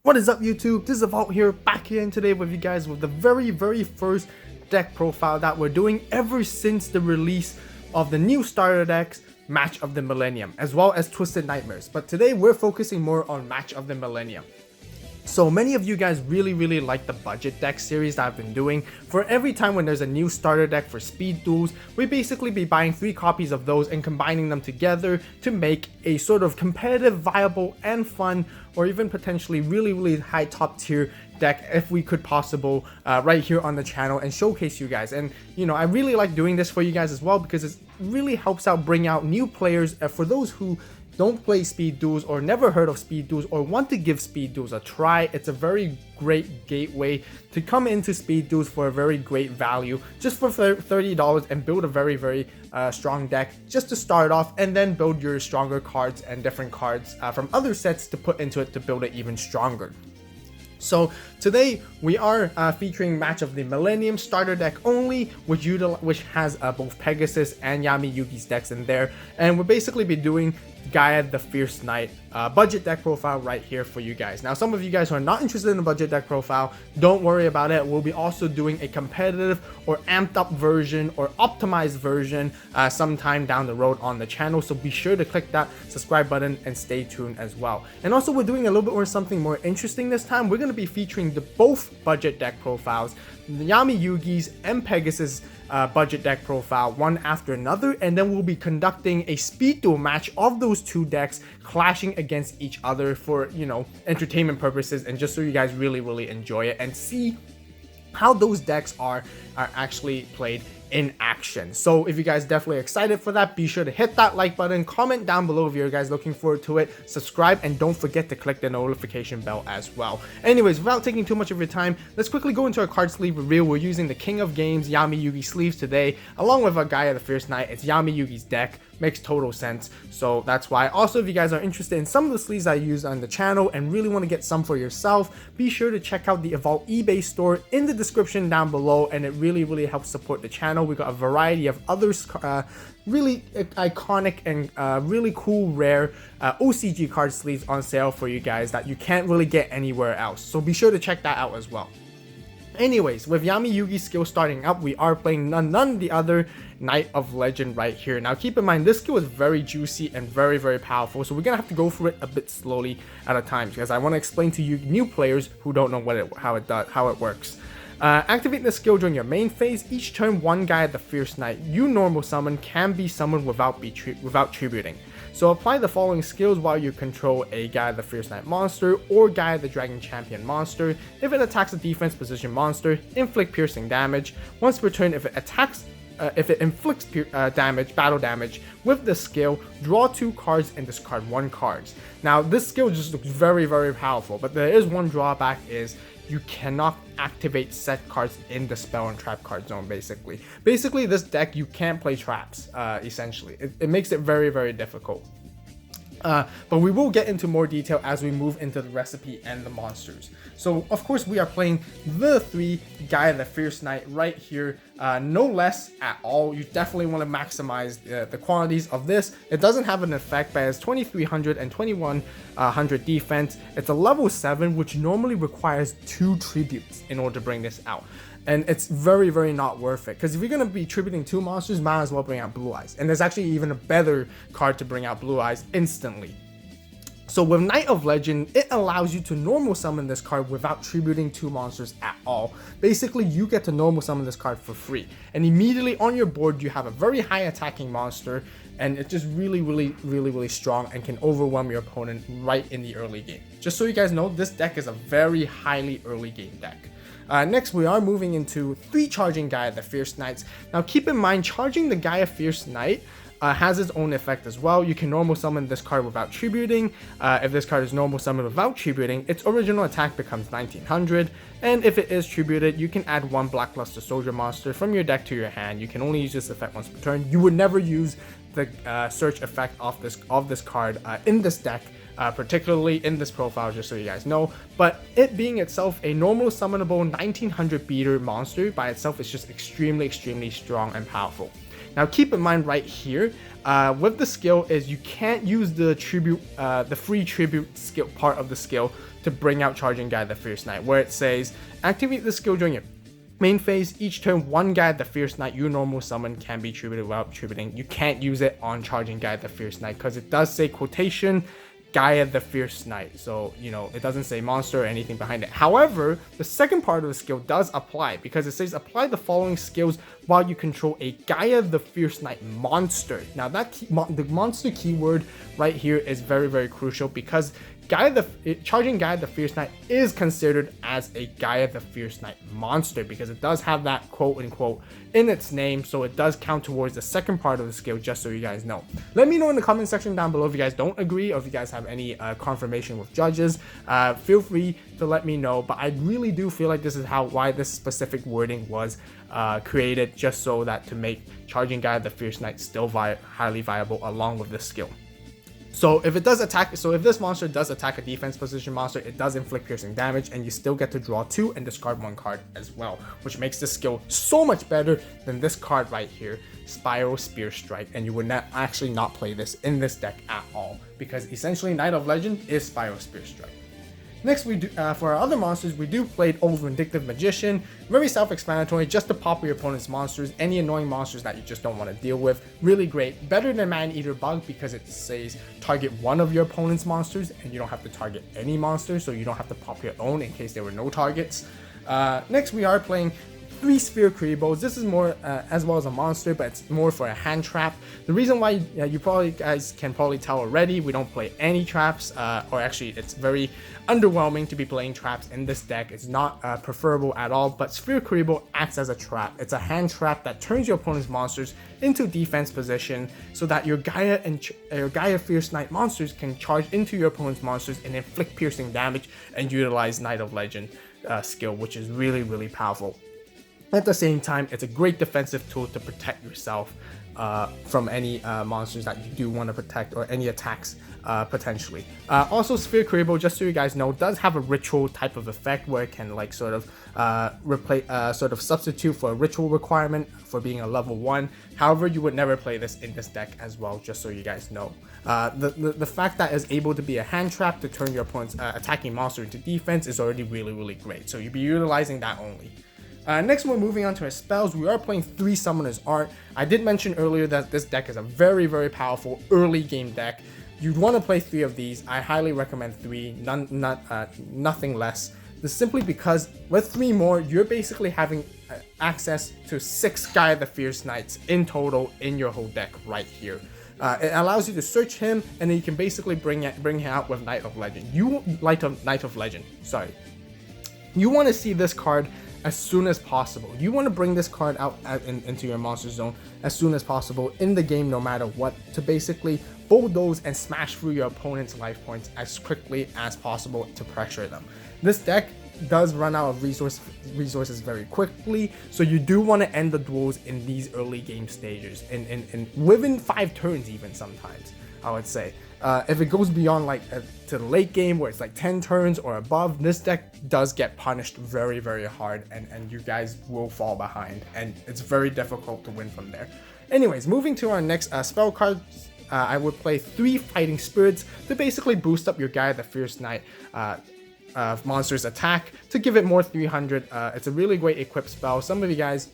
What is up, YouTube? This is AVAULT here, back again today with you guys with the very first deck profile that we're doing ever since the release of the new starter decks, Match of the Millennium, as well as Twisted Nightmares. But today we're focusing more on Match of the Millennium. So many of you guys really like the budget deck series that I've been doing. For every time when there's a new starter deck for Speed Duels, we basically be buying 3 copies of those and combining them together to make a sort of competitive, viable, and fun, or even potentially really high top tier deck if we could possible right here on the channel and showcase you guys. And you know, I really like doing this for you guys as well because it really helps out bring out new players for those who don't play Speed Duels or never heard of Speed Duels or want to give Speed Duels a try. It's a very great gateway to come into Speed Duels for a very great value, just for $30, and build a very strong deck just to start off, and then build your stronger cards and different cards from other sets to put into it to build it even stronger. So today we are featuring Match of the Millennium starter deck only, which has both Pegasus and Yami Yugi's decks in there, and we'll basically be doing Gaia the Fierce Knight budget deck profile right here for you guys. Now, some of you guys who are not interested in the budget deck profile, don't worry about it. We'll be also doing a competitive or amped up version or optimized version sometime down the road on the channel, so be sure to click that subscribe button and stay tuned as well. And also, we're doing a little bit more something more interesting this time. We're going to be featuring both budget deck profiles, Yami Yugi's and Pegasus budget deck profile, one after another, and then we'll be conducting a speed duel match of those two decks clashing against each other for, you know, entertainment purposes, and just so you guys really enjoy it and see how those decks are actually played in action. So if you guys definitely excited for that, be sure to hit that like button, comment down below if you guys looking forward to it, subscribe, and don't forget to click the notification bell as well. Anyways, without taking too much of your time, let's quickly go into our card sleeve reveal. We're using the King of Games Yami Yugi sleeves today, along with our Gaia the Fierce Knight. It's Yami Yugi's deck. Makes total sense, so that's why. Also, if you guys are interested in some of the sleeves I use on the channel and really want to get some for yourself, be sure to check out the AVAULT eBay store in the description down below, and it really helps support the channel. We got a variety of others, really iconic and really cool rare OCG card sleeves on sale for you guys that you can't really get anywhere else, so be sure to check that out as well. Anyways, with Yami Yugi's skill starting up, we are playing none the other Knight of Legend right here. Now, keep in mind, this skill is very juicy and very powerful, so we're gonna have to go through it a bit slowly at a time because I want to explain to you new players who don't know how it works. Activate the skill during your main phase. Each turn, one Gaia the Fierce Knight you normal summon can be summoned without tributing. So apply the following skills while you control a Gaia the Fierce Knight monster or Gaia the Dragon Champion monster. If it attacks a defense position monster, inflict piercing damage. Once per turn, if it inflicts battle damage with the skill, draw 2 cards and discard 1 card. Now, this skill just looks very powerful, but there is one drawback: is you cannot activate set cards in the spell and trap card zone. Basically this deck, you can't play traps. Essentially it makes it very difficult. But we will get into more detail as we move into the recipe and the monsters. So of course we are playing the 3 Gaia the Fierce Knight right here, no less at all. You definitely want to maximize the quantities of this. It doesn't have an effect, but it's 2300 and 2100 defense. It's a level 7, which normally requires 2 tributes in order to bring this out. And it's very not worth it, because if you're going to be tributing 2 monsters, might as well bring out Blue Eyes. And there's actually even a better card to bring out Blue Eyes instantly. So with Knight of Legend, it allows you to normal summon this card without tributing 2 monsters at all. Basically, you get to normal summon this card for free, and immediately on your board you have a very high attacking monster, and it's just really strong and can overwhelm your opponent right in the early game. Just so you guys know, this deck is a very highly early game deck. Next, we are moving into 3 charging Gaia the Fierce Knights. Now, keep in mind, charging the Gaia Fierce Knight has its own effect as well. You can normal summon this card without tributing. If this card is normal summoned without tributing, its original attack becomes 1900, and if it is tributed, you can add 1 Blackluster Soldier monster from your deck to your hand. You can only use this effect once per turn. You would never use the search effect of this card in this deck, particularly in this profile, just so you guys know. But it being itself a normal summonable 1900 beater monster by itself is just extremely strong and powerful. Now keep in mind right here, with the skill is you can't use the tribute, the free tribute skill part of the skill to bring out Charging Gaia the Fierce Knight, where it says, activate the skill during your main phase. Each turn, one Gaia the Fierce Knight you normal summon can be tributed without tributing. You can't use it on Charging Gaia the Fierce Knight because it does say quotation Gaia the Fierce Knight, so you know it doesn't say monster or anything behind it. However, the second part of the skill does apply because it says apply the following skills while you control a Gaia the Fierce Knight monster. Now that the monster keyword right here is very, very crucial because Charging Gaia the Fierce Knight is considered as a Gaia the Fierce Knight monster because it does have that quote unquote in its name, so it does count towards the second part of the skill, just so you guys know. Let me know in the comment section down below if you guys don't agree or if you guys have any confirmation with judges. Feel free to let me know, but I really do feel like this is why this specific wording was created, just so that to make Charging Gaia the Fierce Knight still highly viable along with this skill. So if this monster does attack a defense position monster, it does inflict piercing damage, and you still get to draw 2 and discard 1 card as well, which makes this skill so much better than this card right here, Spiral Spear Strike. And you would actually not play this in this deck at all, because essentially Knight of Legend is Spiral Spear Strike. Next, we do for our other monsters, we do played Old Vindictive Magician. Very self-explanatory, just to pop your opponent's monsters, any annoying monsters that you just don't want to deal with. Really great, better than Man-Eater Bug because it says target one of your opponent's monsters and you don't have to target any monster, so you don't have to pop your own in case there were no targets. Next, we are playing 3 Sphere Kuribohs. This is more as well as a monster, but it's more for a hand trap. The reason why you guys can probably tell already, we don't play any traps, or actually it's very underwhelming to be playing traps in this deck. It's not preferable at all, but Sphere Kuriboh acts as a trap. It's a hand trap that turns your opponent's monsters into defense position so that your Gaia and your Gaia Fierce Knight monsters can charge into your opponent's monsters and inflict piercing damage and utilize Knight of Legend skill, which is really, really powerful. At the same time, it's a great defensive tool to protect yourself from any monsters that you do want to protect, or any attacks potentially. Also, Sphere Kuriboh, just so you guys know, does have a ritual type of effect where it can like sort of substitute for a ritual requirement for being a level 1. However, you would never play this in this deck as well, just so you guys know. The fact that it's able to be a hand trap to turn your opponent's attacking monster into defense is already really, really great. So you'll be utilizing that only. Next, we're moving on to our spells. We are playing 3 Summoner's Art. I did mention earlier that this deck is a very, very powerful early game deck. You'd want to play 3 of these. I highly recommend 3, nothing less. This is simply because with 3 more, you're basically having access to 6 Gaia the Fierce Knights in total in your whole deck right here. It allows you to search him, and then you can basically bring him out with Knight of Legend. Knight of Legend. Sorry. You want to see this card as soon as possible. You want to bring this card out into your monster zone as soon as possible in the game, no matter what, to basically bulldoze and smash through your opponent's life points as quickly as possible to pressure them. This deck does run out of resources very quickly, so you do want to end the duels in these early game stages, and within 5 turns even sometimes, I would say. If it goes beyond to the late game where it's like 10 turns or above, this deck does get punished very, very hard, and you guys will fall behind, and it's very difficult to win from there. Anyways, moving to our next spell card, I would play 3 Fighting Spirits to basically boost up your Gaia the Fierce Knight monster's attack to give it more 300. It's a really great equipped spell. Some of you guys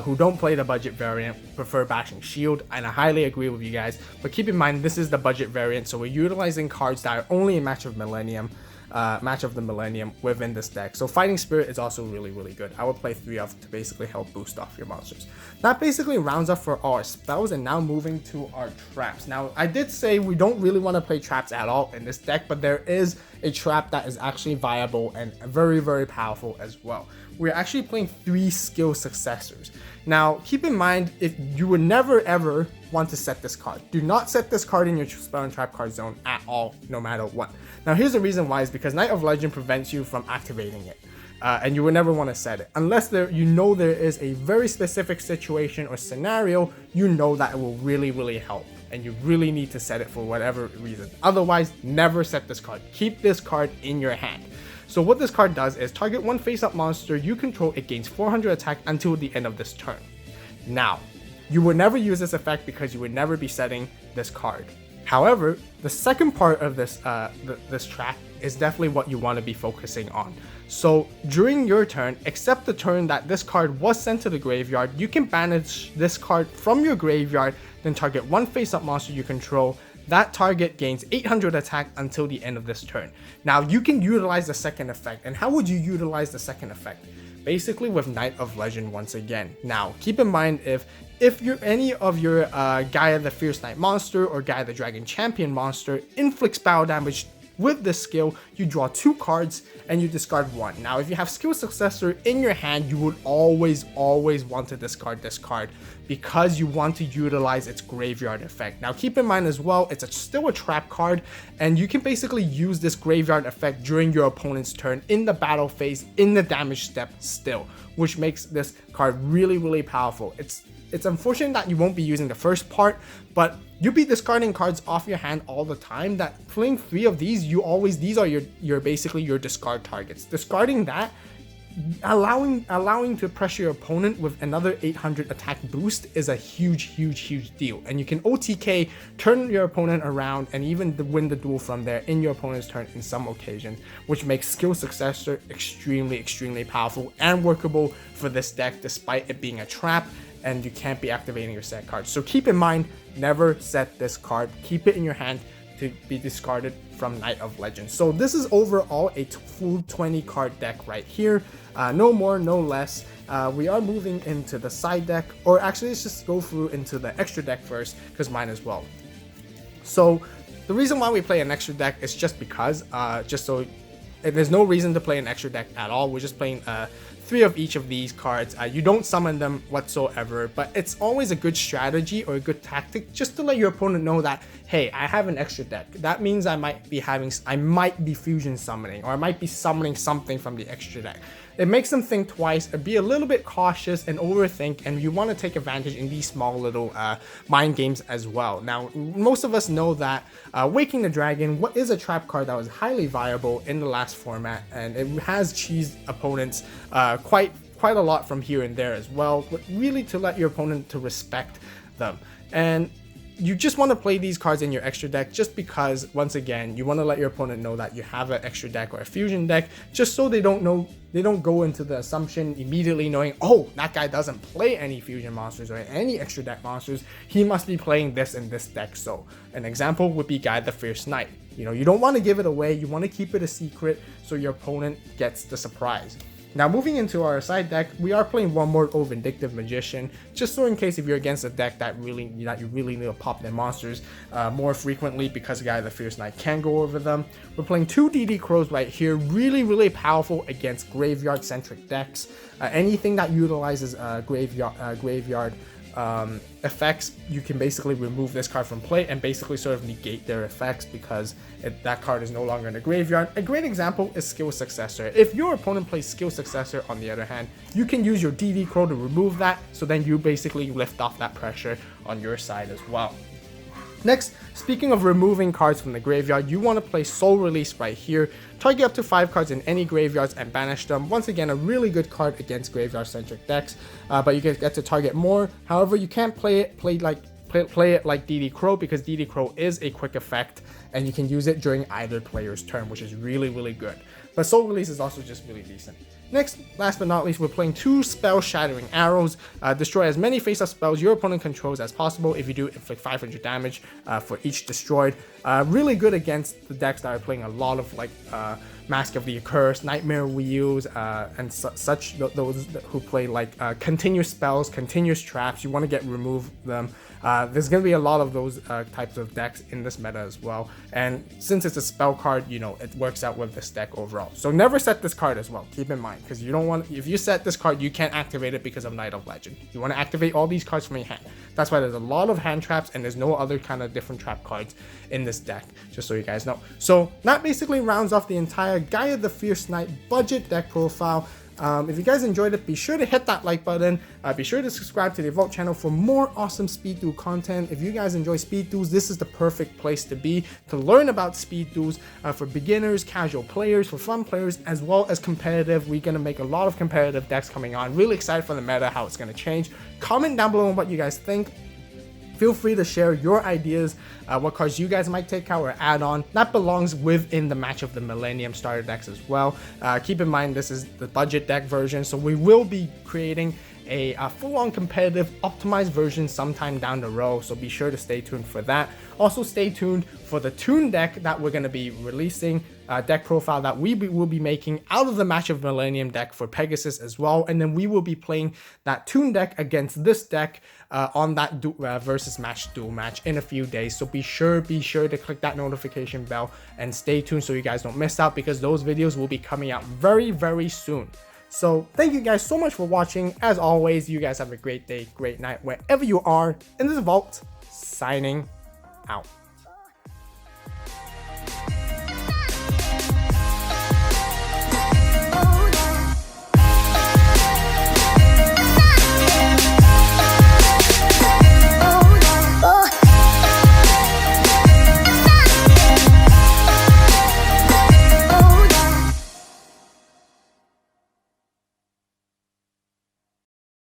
who don't play the budget variant prefer Bashing Shield, and I highly agree with you guys, but keep in mind this is the budget variant, so we're utilizing cards that are only in Match of the Millennium within this deck. So Fighting Spirit is also really, really good. I would play 3 of to basically help boost off your monsters. That basically rounds up for our spells, and now moving to our traps. Now, I did say we don't really want to play traps at all in this deck, but there is a trap that is actually viable and very, very powerful as well. We're actually playing 3 skill successors. Now, keep in mind, if you would never ever want to set this card. Do not set this card in your spell and trap card zone at all, no matter what. Now, here's the reason why, is because Knight of Legend prevents you from activating it. And you would never want to set it. Unless there is a very specific situation or scenario, that it will really, really help. And you really need to set it for whatever reason. Otherwise, never set this card. Keep this card in your hand. So what this card does is target one face-up monster you control, it gains 400 attack until the end of this turn. Now, you would never use this effect because you would never be setting this card. However, the second part of this this track is definitely what you want to be focusing on. So during your turn, except the turn that this card was sent to the graveyard, you can banish this card from your graveyard, then target one face-up monster you control. That target gains 800 attack until the end of this turn. Now you can utilize the second effect, and how would you utilize the second effect? Basically with Knight of Legend once again. Now keep in mind, if you're any of your Gaia the Fierce Knight monster or Gaia the Dragon Champion monster inflicts battle damage with this skill, you draw 2 cards and you discard 1. Now if you have Skill Successor in your hand, you would always want to discard this card because you want to utilize its graveyard effect. Now keep in mind as well, it's still a trap card, and you can basically use this graveyard effect during your opponent's turn in the battle phase, in the damage step still, which makes this card really powerful. It's unfortunate that you won't be using the first part, but you'll be discarding cards off your hand all the time. That playing 3 of these, these are your basically your discard targets. Discarding that, allowing to pressure your opponent with another 800 attack boost is a huge deal. And you can OTK, turn your opponent around, and even win the duel from there in your opponent's turn in some occasions, which makes Skill Successor extremely powerful and workable for this deck, despite it being a trap and you can't be activating your set cards. So keep in mind, never set this card. Keep it in your hand to be discarded from Knight of Legends. So this is overall a full 20 card deck right here. No more, no less. We are moving into the side deck, or actually let's just go through into the extra deck first, because mine as well. So the reason why we play an extra deck is just because, there's no reason to play an extra deck at all. We're just playing 3 of each of these cards. You don't summon them whatsoever, but it's always a good strategy or a good tactic just to let your opponent know that, hey, I have an extra deck. That means I might be fusion summoning, or I might be summoning something from the extra deck. It makes them think twice, be a little bit cautious and overthink, and you want to take advantage in these small little mind games as well. Now, most of us know that Waking the Dragon is a trap card that was highly viable in the last format, and it has cheesed opponents quite a lot from here and there as well, but really to let your opponent to respect them. And you just want to play these cards in your extra deck just because, once again, you want to let your opponent know that you have an extra deck or a fusion deck, just so they don't go into the assumption immediately knowing, oh, that guy doesn't play any fusion monsters or any extra deck monsters, he must be playing this in this deck. So an example would be Gaia the Fierce Knight. You don't want to give it away, you want to keep it a secret so your opponent gets the surprise. Now moving into our side deck, we are playing one more Vindictive Magician, just so in case if you're against a deck that you really need to pop their monsters more frequently, because Gaia the Fierce Knight can go over them. We're playing 2 DD Crows right here, really powerful against graveyard centric decks. Anything that utilizes graveyard effects, you can basically remove this card from play and basically sort of negate their effects because that card is no longer in the graveyard. A great example is Skill Successor. If your opponent plays Skill Successor, on the other hand, you can use your DD Crow to remove that, so then you basically lift off that pressure on your side as well. Next, speaking of removing cards from the graveyard, you want to play Soul Release right here. Target up to 5 cards in any graveyards and banish them. Once again, a really good card against graveyard-centric decks, but you get to target more. However, you can't play it like DD Crow, because DD Crow is a quick effect and you can use it during either player's turn, which is really good. But Soul Release is also just really decent. Next, last but not least, we're playing 2 Spell Shattering Arrows. Destroy as many face-up spells your opponent controls as possible. If you do, inflict 500 damage for each destroyed. Really good against the decks that are playing a lot of Mask of the Accursed, Nightmare Wheels, and such, those who play continuous spells, continuous traps. You want to remove them. There's going to be a lot of those types of decks in this meta as well, and since it's a spell card, it works out with this deck overall. So never set this card as well, keep in mind, because you don't want, if you set this card, you can't activate it because of Knight of Legend. You want to activate all these cards from your hand. That's why there's a lot of hand traps, and there's no other kind of different trap cards in this deck, just so you guys know. So that basically rounds off the entire Gaia the Fierce Knight budget deck profile. If you guys enjoyed it, be sure to hit that like button. Be sure to subscribe to the AVAULT channel for more awesome Speed Duel content. If you guys enjoy Speed Duels, this is the perfect place to be to learn about Speed Duels for beginners, casual players, for fun players, as well as competitive. We're going to make a lot of competitive decks coming on. Really excited for the meta, how it's going to change. Comment down below on what you guys think. Feel free to share your ideas, what cards you guys might take out or add on. That belongs within the Match of the Millennium starter decks as well. Keep in mind, this is the budget deck version, so we will be creating a full-on competitive optimized version sometime down the road, so be sure to stay tuned for that. Also stay tuned for the Toon deck that we're going to be releasing, deck profile that we will be making out of the Match of Millennium deck for Pegasus as well, and then we will be playing that Toon deck against this deck on that versus match duel match in a few days. So be sure to click that notification bell and stay tuned so you guys don't miss out, because those videos will be coming out very soon. So thank you guys so much for watching. As always, you guys have a great day, great night, wherever you are. And this is Vault, signing out.